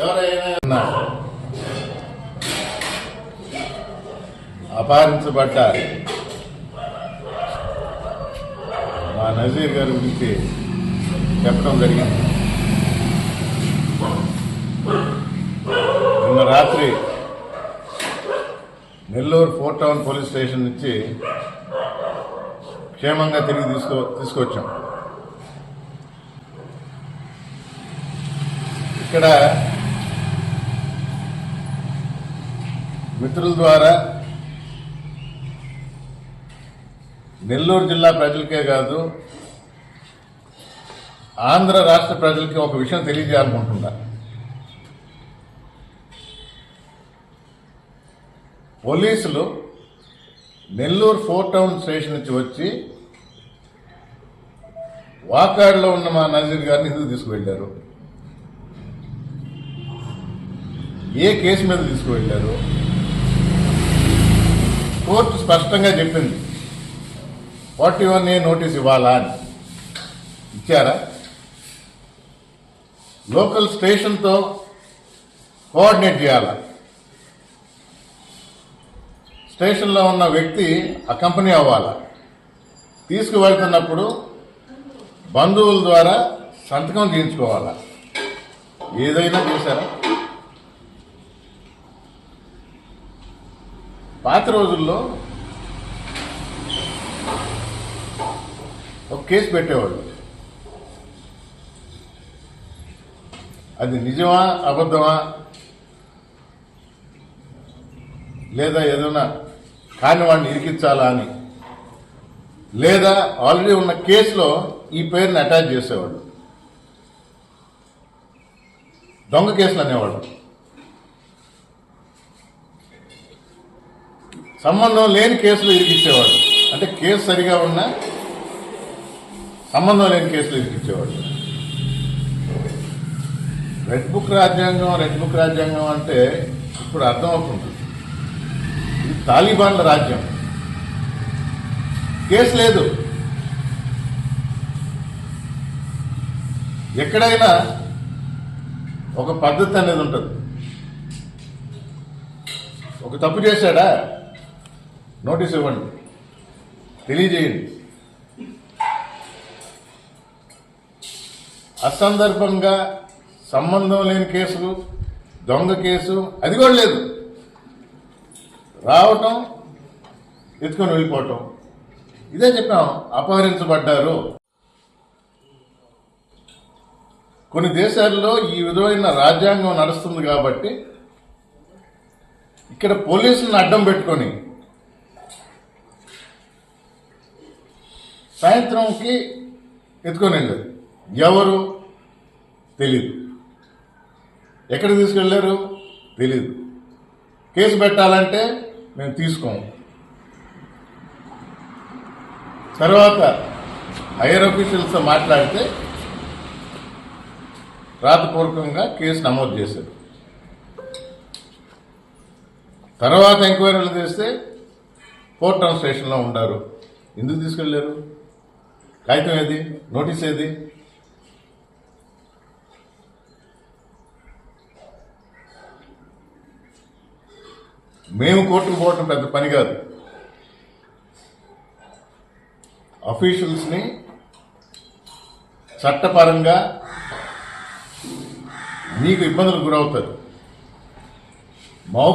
ఎవరైనా అపహరించబడ్డ మా నజీర్ గారి గురించి చెప్పడం జరిగింది. నిన్న రాత్రి Nellore fort town police station నుంచి క్షేమంగా తిరిగి తీసుకొచ్చాం. ఇక్కడ మిత్రుల ద్వారా నెల్లూరు జిల్లా ప్రజలకే కాదు ఆంధ్ర రాష్ట్ర ప్రజలకి ఒక విషయం తెలియజేయాలనుకుంటున్నా. పోలీసులు నెల్లూరు ఫోర్ట్ టౌన్ స్టేషన్ నుంచి వచ్చి వాకాడులో ఉన్న మా నజీర్ గారిని ఎందుకు తీసుకువెళ్లారు, ఏ కేసు మీద తీసుకువెళ్లారు? కోర్టు స్పష్టంగా చెప్పింది 41A నోటీస్ ఇవ్వాలా అని. ఇచ్చారా? లోకల్ స్టేషన్తో కోఆర్డినేట్ చేయాలా? స్టేషన్లో ఉన్న వ్యక్తి అకంపెనీ అవ్వాలా? తీసుకువెళ్తున్నప్పుడు బంధువుల ద్వారా సంతకం చేయించుకోవాలా? ఏదైనా చేశారా? పాత రోజుల్లో ఒక కేసు పెట్టేవాళ్ళు. అది నిజమా అబద్ధమా లేదా ఏదైనా కాని వాడిని ఇరికించాలా అని, లేదా ఆల్రెడీ ఉన్న కేసులో ఈ పేరుని అటాచ్ చేసేవాళ్ళు. దొంగ కేసులు అనేవాళ్ళు. సంబంధం లేని కేసులు ఇరికిచ్చేవాడు. అంటే కేసు సరిగా ఉన్నా సంబంధం లేని కేసులు ఇరికిచ్చేవాడు. రెడ్ బుక్ రాజ్యాంగం అంటే ఇప్పుడు అర్థమవుతుంది. ఇది తాలిబాన్ల రాజ్యం. కేసు లేదు. ఎక్కడైనా ఒక పద్ధతి అనేది ఉంటుంది. ఒక తప్పు చేశాడా, నోటీస్ ఇవ్వండి, తెలియజేయండి. అసందర్భంగా సంబంధం లేని కేసులు, దొంగ కేసు అది కూడా లేదు. రావటం, ఎత్తుకొని వెళ్ళిపోవటం. ఇదే చెప్పాం, అపహరించబడ్డారు. కొన్ని దేశాల్లో ఈ విధమైన రాజ్యాంగం నడుస్తుంది కాబట్టి ఇక్కడ పోలీసులను అడ్డం పెట్టుకొని సాయంత్రంకి ఎత్తుకొని వెళ్ళారు. ఎవరు తెలీదు. ఎక్కడ తీసుకెళ్లారు తెలీదు. కేసు పెట్టాలంటే మేము తీసుకోము. తర్వాత హైయర్ అఫీషియల్స్తో మాట్లాడితే రాతపూర్వకంగా కేసు నమోదు చేశారు. తర్వాత ఎంక్వైరీలు చేస్తే ఫోర్ట్ టౌన్ స్టేషన్లో ఉండారు. ఎందుకు తీసుకెళ్లారు? కాగితం ఏది? నోటీస్ ఏది? మేము కోర్టుకు పోవటం పెద్ద పని కాదు. అఫీషియల్స్ని చట్టపరంగా మీకు ఇబ్బందులకు గురవుతారు. మౌఖిక